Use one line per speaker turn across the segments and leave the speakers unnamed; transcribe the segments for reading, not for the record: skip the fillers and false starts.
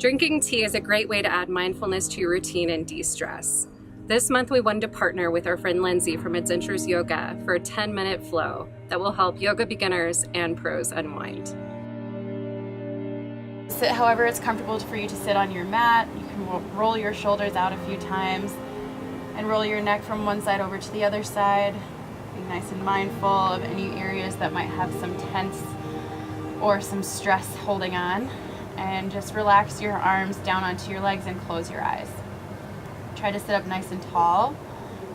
Drinking tea is a great way to add mindfulness to your routine and de-stress. This month we wanted to partner with our friend Lindsay from AdZENtures Yoga for a 10-minute flow that will help yoga beginners and pros unwind.
Sit however it's comfortable for you to sit on your mat. You can roll your shoulders out a few times and roll your neck from one side over to the other side. Be nice and mindful of any areas that might have some tense or some stress holding on. And just relax your arms down onto your legs and close your eyes. Try to sit up nice and tall.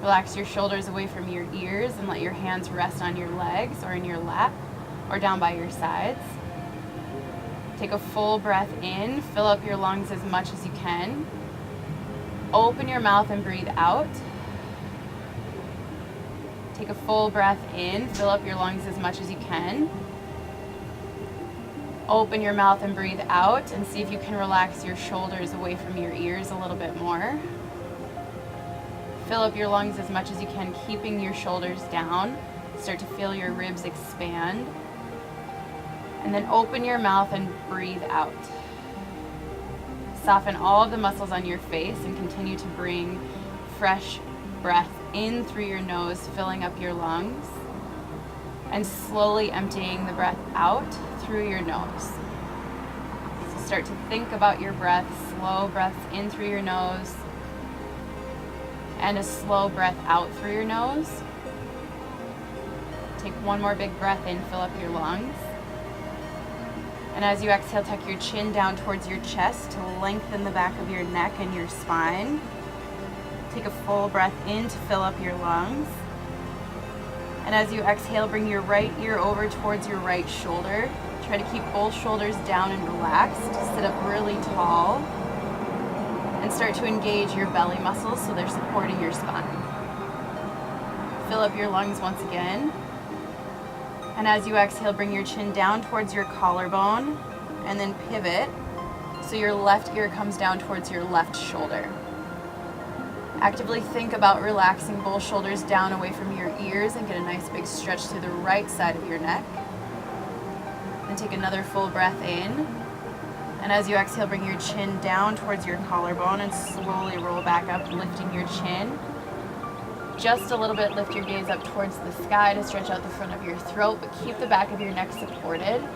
Relax your shoulders away from your ears and let your hands rest on your legs or in your lap or down by your sides. Take a full breath in. Fill up your lungs as much as you can. Open your mouth and breathe out. Take a full breath in. Fill up your lungs as much as you can. Open your mouth and breathe out, and see if you can relax your shoulders away from your ears a little bit more. Fill up your lungs as much as you can, keeping your shoulders down. Start to feel your ribs expand. And then open your mouth and breathe out. Soften all of the muscles on your face and continue to bring fresh breath in through your nose, filling up your lungs, and slowly emptying the breath out through your nose. So start to think about your breath, slow breaths in through your nose, and a slow breath out through your nose. Take one more big breath in, fill up your lungs. And as you exhale, tuck your chin down towards your chest to lengthen the back of your neck and your spine. Take a full breath in to fill up your lungs. And as you exhale, bring your right ear over towards your right shoulder. Try to keep both shoulders down and relaxed. Sit up really tall. And start to engage your belly muscles so they're supporting your spine. Fill up your lungs once again. And as you exhale, bring your chin down towards your collarbone and then pivot so your left ear comes down towards your left shoulder. Actively think about relaxing both shoulders down away from your ears and get a nice big stretch through the right side of your neck. Then take another full breath in. And as you exhale, bring your chin down towards your collarbone and slowly roll back up, lifting your chin. Just a little bit, lift your gaze up towards the sky to stretch out the front of your throat, but keep the back of your neck supported.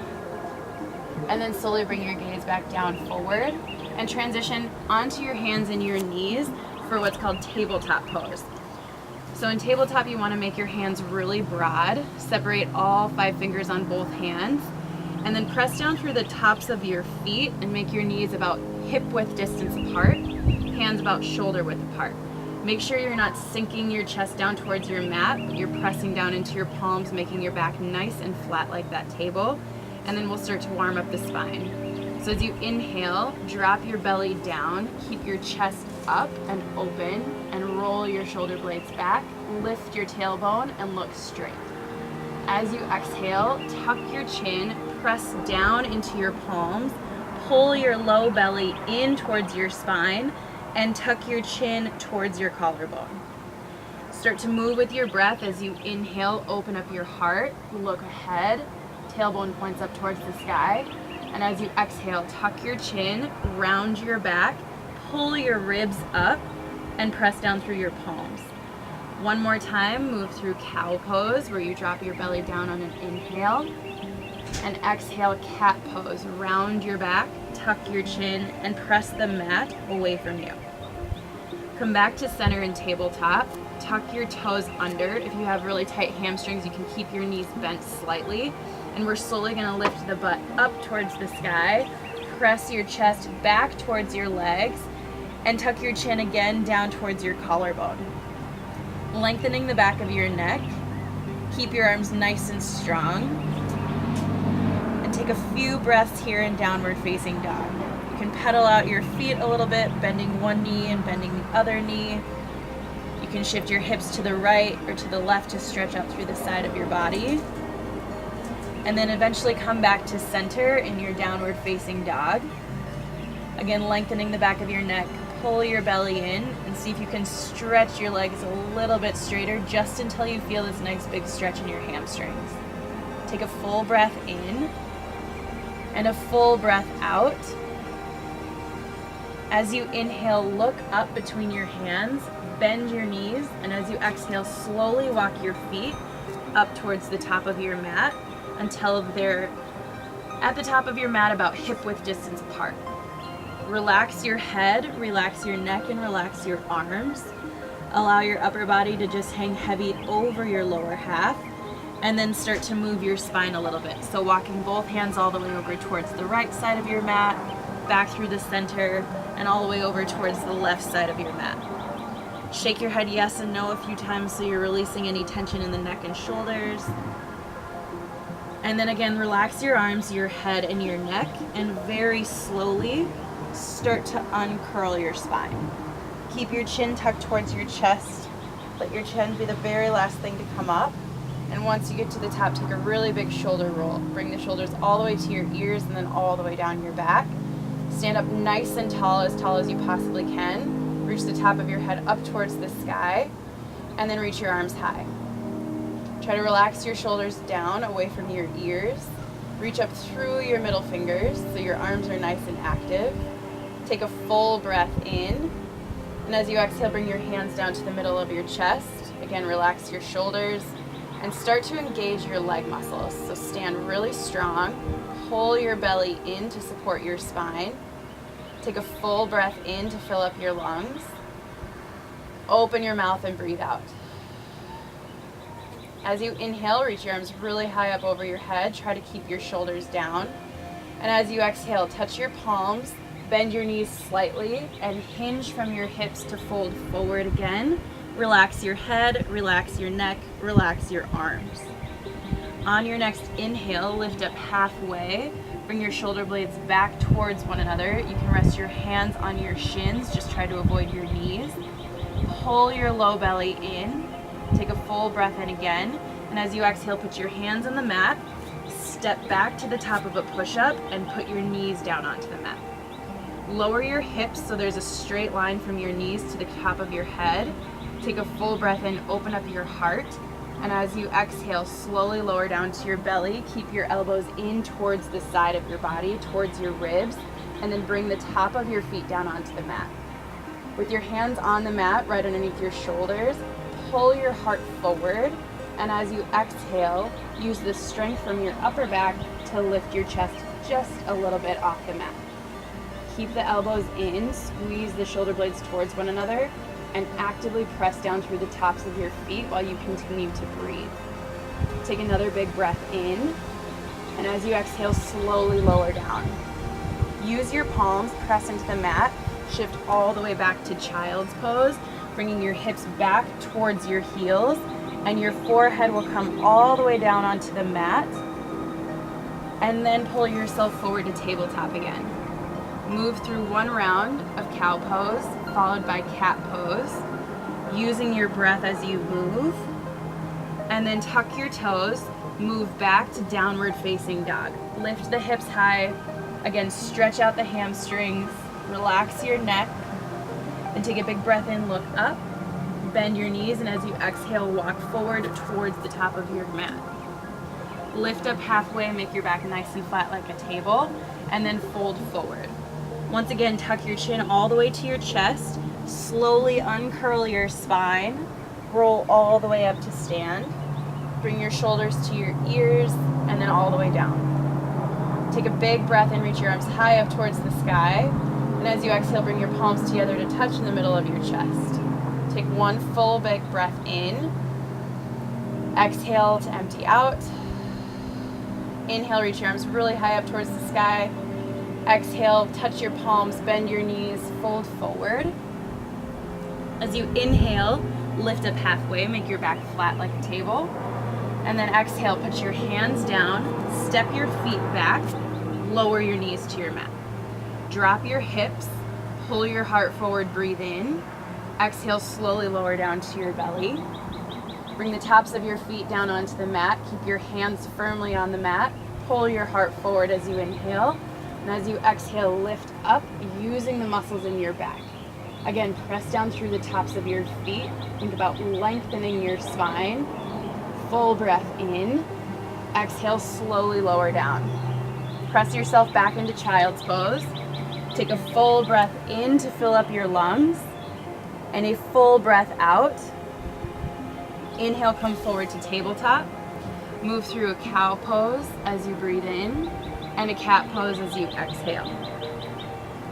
And then slowly bring your gaze back down forward and transition onto your hands and your knees for what's called tabletop pose. So in tabletop, you want to make your hands really broad, separate all 5 fingers on both hands, and then press down through the tops of your feet and make your knees about hip width distance apart, hands about shoulder width apart. Make sure you're not sinking your chest down towards your mat, but you're pressing down into your palms, making your back nice and flat like that table. And then we'll start to warm up the spine. So as you inhale, drop your belly down, keep your chest up and open, and roll your shoulder blades back, lift your tailbone, and look straight. As you exhale, tuck your chin, press down into your palms, pull your low belly in towards your spine, and tuck your chin towards your collarbone. Start to move with your breath. As you inhale, open up your heart, look ahead, tailbone points up towards the sky. And as you exhale, tuck your chin, round your back, pull your ribs up, and press down through your palms. One more time, move through cow pose, where you drop your belly down on an inhale. And exhale, cat pose. Round your back, tuck your chin, and press the mat away from you. Come back to center in tabletop. Tuck your toes under. If you have really tight hamstrings, you can keep your knees bent slightly. And we're slowly going to lift the butt up towards the sky. Press your chest back towards your legs, and tuck your chin again down towards your collarbone. Lengthening the back of your neck. Keep your arms nice and strong. And take a few breaths here in downward facing dog. You can pedal out your feet a little bit, bending one knee and bending the other knee. You can shift your hips to the right or to the left to stretch out through the side of your body. And then eventually come back to center in your downward facing dog. Again, lengthening the back of your neck, pull your belly in, and see if you can stretch your legs a little bit straighter just until you feel this nice big stretch in your hamstrings. Take a full breath in and a full breath out. As you inhale, look up between your hands, bend your knees, and as you exhale, slowly walk your feet up towards the top of your mat until they're at the top of your mat about hip-width distance apart. Relax your head, relax your neck, and relax your arms. Allow your upper body to just hang heavy over your lower half, and then start to move your spine a little bit. So walking both hands all the way over towards the right side of your mat, back through the center, and all the way over towards the left side of your mat. Shake your head yes and no a few times so you're releasing any tension in the neck and shoulders. And then again, relax your arms, your head, and your neck, and very slowly start to uncurl your spine. Keep your chin tucked towards your chest. Let your chin be the very last thing to come up. And once you get to the top, take a really big shoulder roll. Bring the shoulders all the way to your ears and then all the way down your back. Stand up nice and tall as you possibly can. Reach the top of your head up towards the sky, and then reach your arms high. Try to relax your shoulders down away from your ears. Reach up through your middle fingers so your arms are nice and active. Take a full breath in, and as you exhale, bring your hands down to the middle of your chest. Again, relax your shoulders and start to engage your leg muscles. So stand really strong, pull your belly in to support your spine. Take a full breath in to fill up your lungs. Open your mouth and breathe out. As you inhale, reach your arms really high up over your head. Try to keep your shoulders down. And as you exhale, touch your palms, bend your knees slightly, and hinge from your hips to fold forward again. Relax your head, relax your neck, relax your arms. On your next inhale, lift up halfway. Bring your shoulder blades back towards one another. You can rest your hands on your shins. Just try to avoid your knees. Pull your low belly in. Take a full breath in again. And as you exhale, put your hands on the mat. Step back to the top of a push-up and put your knees down onto the mat. Lower your hips so there's a straight line from your knees to the top of your head. Take a full breath in, open up your heart. And as you exhale, slowly lower down to your belly. Keep your elbows in towards the side of your body, towards your ribs, and then bring the top of your feet down onto the mat. With your hands on the mat, right underneath your shoulders, pull your heart forward. And as you exhale, use the strength from your upper back to lift your chest just a little bit off the mat. Keep the elbows in, squeeze the shoulder blades towards one another, and actively press down through the tops of your feet while you continue to breathe. Take another big breath in, and as you exhale, slowly lower down. Use your palms, press into the mat, shift all the way back to child's pose, bringing your hips back towards your heels, and your forehead will come all the way down onto the mat, and then pull yourself forward to tabletop again. Move through one round of cow pose, followed by cat pose, using your breath as you move, and then tuck your toes, move back to downward facing dog. Lift the hips high, again stretch out the hamstrings, relax your neck, and take a big breath in, look up, bend your knees, and as you exhale, walk forward towards the top of your mat. Lift up halfway, make your back nice and flat like a table, and then fold forward. Once again, tuck your chin all the way to your chest. Slowly uncurl your spine. Roll all the way up to stand. Bring your shoulders to your ears and then all the way down. Take a big breath in, reach your arms high up towards the sky. And as you exhale, bring your palms together to touch in the middle of your chest. Take one full big breath in. Exhale to empty out. Inhale, reach your arms really high up towards the sky. Exhale, touch your palms, bend your knees, fold forward. As you inhale, lift up halfway, make your back flat like a table. And then exhale, put your hands down, step your feet back, lower your knees to your mat. Drop your hips, pull your heart forward, breathe in. Exhale, slowly lower down to your belly. Bring the tops of your feet down onto the mat. Keep your hands firmly on the mat. Pull your heart forward as you inhale. And as you exhale, lift up using the muscles in your back. Again, press down through the tops of your feet. Think about lengthening your spine. Full breath in. Exhale, slowly lower down. Press yourself back into child's pose. Take a full breath in to fill up your lungs and a full breath out. Inhale, come forward to tabletop. Move through a cow pose as you breathe in and a cat pose as you exhale.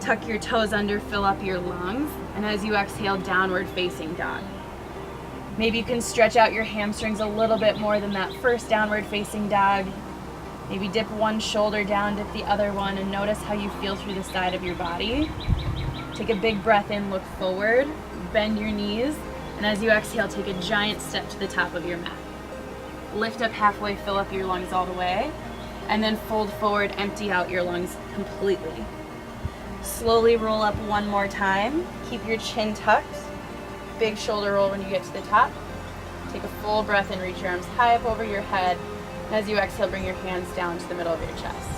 Tuck your toes under, fill up your lungs, and as you exhale, downward facing dog. Maybe you can stretch out your hamstrings a little bit more than that first downward facing dog. Maybe dip one shoulder down, dip the other one, and notice how you feel through the side of your body. Take a big breath in, look forward, bend your knees, and as you exhale, take a giant step to the top of your mat. Lift up halfway, fill up your lungs all the way, and then fold forward, empty out your lungs completely. Slowly roll up one more time. Keep your chin tucked. Big shoulder roll when you get to the top. Take a full breath and reach your arms high up over your head. And as you exhale, bring your hands down to the middle of your chest.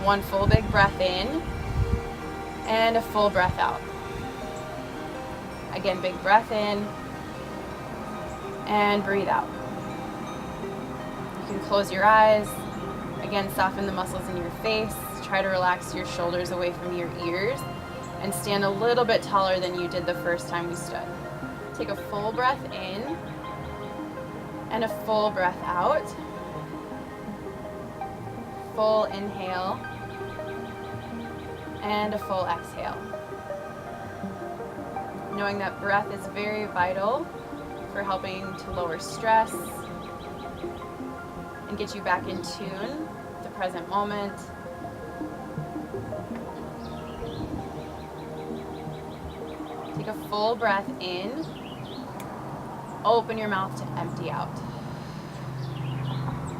One full big breath in and a full breath out. Again, big breath in and breathe out. You can close your eyes. Again, soften the muscles in your face. Try to relax your shoulders away from your ears and stand a little bit taller than you did the first time we stood. Take a full breath in and a full breath out. Full inhale and a full exhale. Knowing that breath is very vital for helping to lower stress and get you back in tune with the present moment. Take a full breath in. Open your mouth to empty out.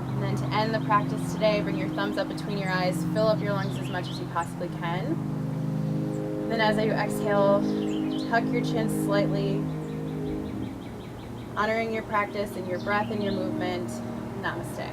And then to end the practice today, bring your thumbs up between your eyes, fill up your lungs as much as you possibly can. Then as you exhale, tuck your chin slightly, honoring your practice and your breath and your movement. Namaste.